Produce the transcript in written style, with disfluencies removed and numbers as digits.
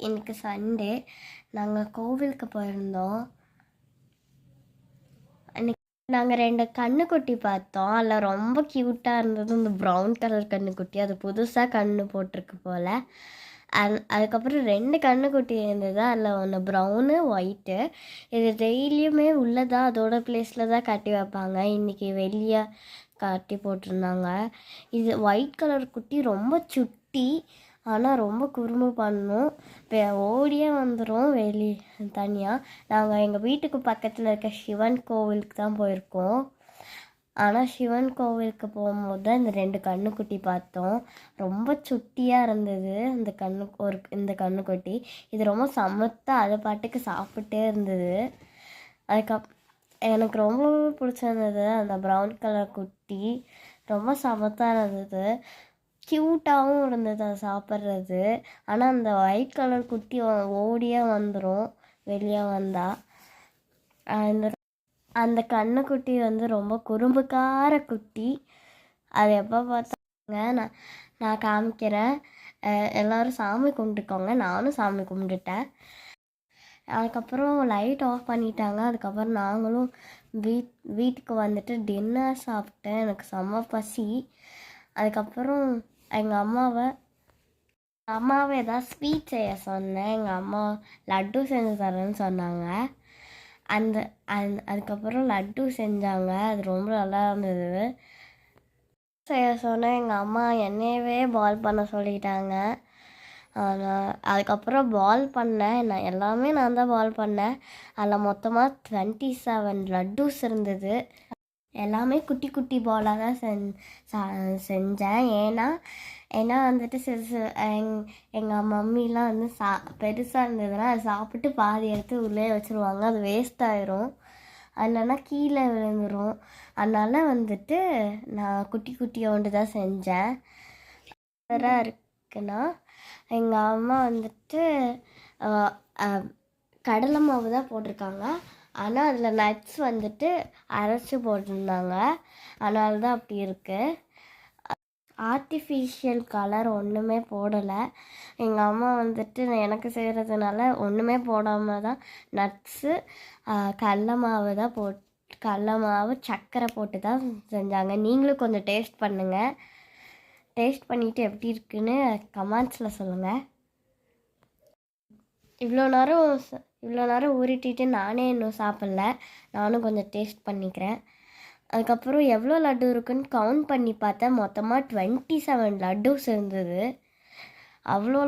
இன்னைக்கு சண்டே. நாங்கள் கோவிலுக்கு போயிருந்தோம். அன்னைக்கு நாங்கள் 2 கன்றுக்குட்டி பார்த்தோம். அதில் ரொம்ப க்யூட்டாக இருந்தது இந்த ப்ரௌன் கலர் கன்றுக்குட்டி. அது புதுசாக கன்று போட்டிருக்கு போல். அதுக்கப்புறம் 2 கன்றுக்குட்டி இருந்தது. அதில் ஒன்று ப்ரௌனு, ஒயிட்டு. இது டெய்லியுமே உள்ளதாக அதோட பிளேஸில் தான் கட்டி வைப்பாங்க. இன்றைக்கி வெளியே கட்டி போட்டிருந்தாங்க. இது ஒயிட் கலர் குட்டி ரொம்ப சுட்டி, ஆனால் ரொம்ப குறும்பு பண்ணும். ஓடியே வந்துடும் தனியாக. நாங்கள் எங்கள் வீட்டுக்கு பக்கத்தில் இருக்க சிவன் கோவிலுக்கு தான் போயிருக்கோம். ஆனால் சிவன் கோவிலுக்கு போகும்போது தான் இந்த 2 கன்றுக்குட்டி பார்த்தோம். ரொம்ப சுட்டியாக இருந்தது இந்த கன்றுக்குட்டி. இது ரொம்ப சமத்தாக அது பாட்டுக்கு சாப்பிட்டே இருந்தது. எனக்கு ரொம்பவே பிடிச்சிருந்தது அந்த ப்ரௌன் கலர் குட்டி. ரொம்ப சமத்தாக இருந்தது, க்யூட்டாகவும் இருந்தது அது சாப்பிட்றது. ஆனால் அந்த ஒயிட் கலர் குட்டி ஓடியே வந்துடும் வெளியே வந்தால். அந்த கன்றுக்குட்டி ரொம்ப குறும்புக்கார குட்டி. அது எப்போ பார்த்தாங்க நான் காமிக்கிறேன். எல்லோரும் சாமி கும்பிட்டுக்கோங்க. நானும் சாமி கும்பிட்டுட்டேன். அதுக்கப்புறம் லைட் ஆஃப் பண்ணிட்டாங்க. அதுக்கப்புறம் நாங்களும் வீட்டுக்கு வந்துட்டு டின்னர் சாப்பிட்டேன். எனக்கு செம்ம பசி. அதுக்கப்புறம் எங்கள் அம்மாவை ஏதாவது ஸ்வீட் செய்ய சொன்னேன். எங்கள் அம்மா லட்டு செஞ்சு தரேன்னு சொன்னாங்க. அதுக்கப்புறம் லட்டு செஞ்சாங்க. அது ரொம்ப நல்லா இருந்தது. செய்ய சொன்னேன். எங்கள் அம்மா என்னையவே பால் பண்ண சொல்லிட்டாங்க. அதுக்கப்புறம் பால் பண்ணேன். எல்லாமே நான் தான் பால் பண்ணேன். அதில் மொத்தமாக 27 லட்டூஸ் இருந்தது. எல்லாமே குட்டி குட்டி பாலாக தான் செஞ்சேன். ஏன்னா வந்துட்டு எங்கள் மம்மிலாம் பெருசாக இருந்ததுன்னா அதை சாப்பிட்டு பாதி எடுத்து உள்ளே வச்சுருவாங்க. அது வேஸ்ட் ஆயிரும், இல்லைன்னா கீழே விழுந்துடும். அதனால் வந்துட்டு நான் குட்டி குட்டியோண்டு தான் செஞ்சேன். இருக்குன்னா எங்கள் அம்மா வந்துட்டு கடலை மாவு தான் போட்டிருக்காங்க. ஆனால் அதில் நட்ஸ் வந்துட்டு அரைச்சி போட்டிருந்தாங்க. அதனால தான் அப்படி இருக்குது. ஆர்டிஃபிஷியல் கலர் ஒன்றுமே போடலை. எங்கள் அம்மா வந்துட்டு எனக்கு செய்கிறதுனால ஒன்றுமே போடாமல் தான் நட்ஸு, கடலை மாவு, சர்க்கரை போட்டு தான் செஞ்சாங்க. நீங்களும் கொஞ்சம் டேஸ்ட் பண்ணுங்கள். டேஸ்ட் பண்ணிவிட்டு எப்படி இருக்குன்னு கமெண்ட்ஸில் சொல்லுங்கள். இவ்வளோ நேரம் ஊறிட்டிட்டு நானே இன்னும் சாப்பிட்ல. நானும் கொஞ்சம் டேஸ்ட் பண்ணிக்கிறேன். அதுக்கப்புறம் எவ்வளோ லட்டு இருக்குன்னு கவுண்ட் பண்ணி பார்த்தேன். மொத்தமாக 27 லட்டூஸ் இருந்தது. அவ்வளோ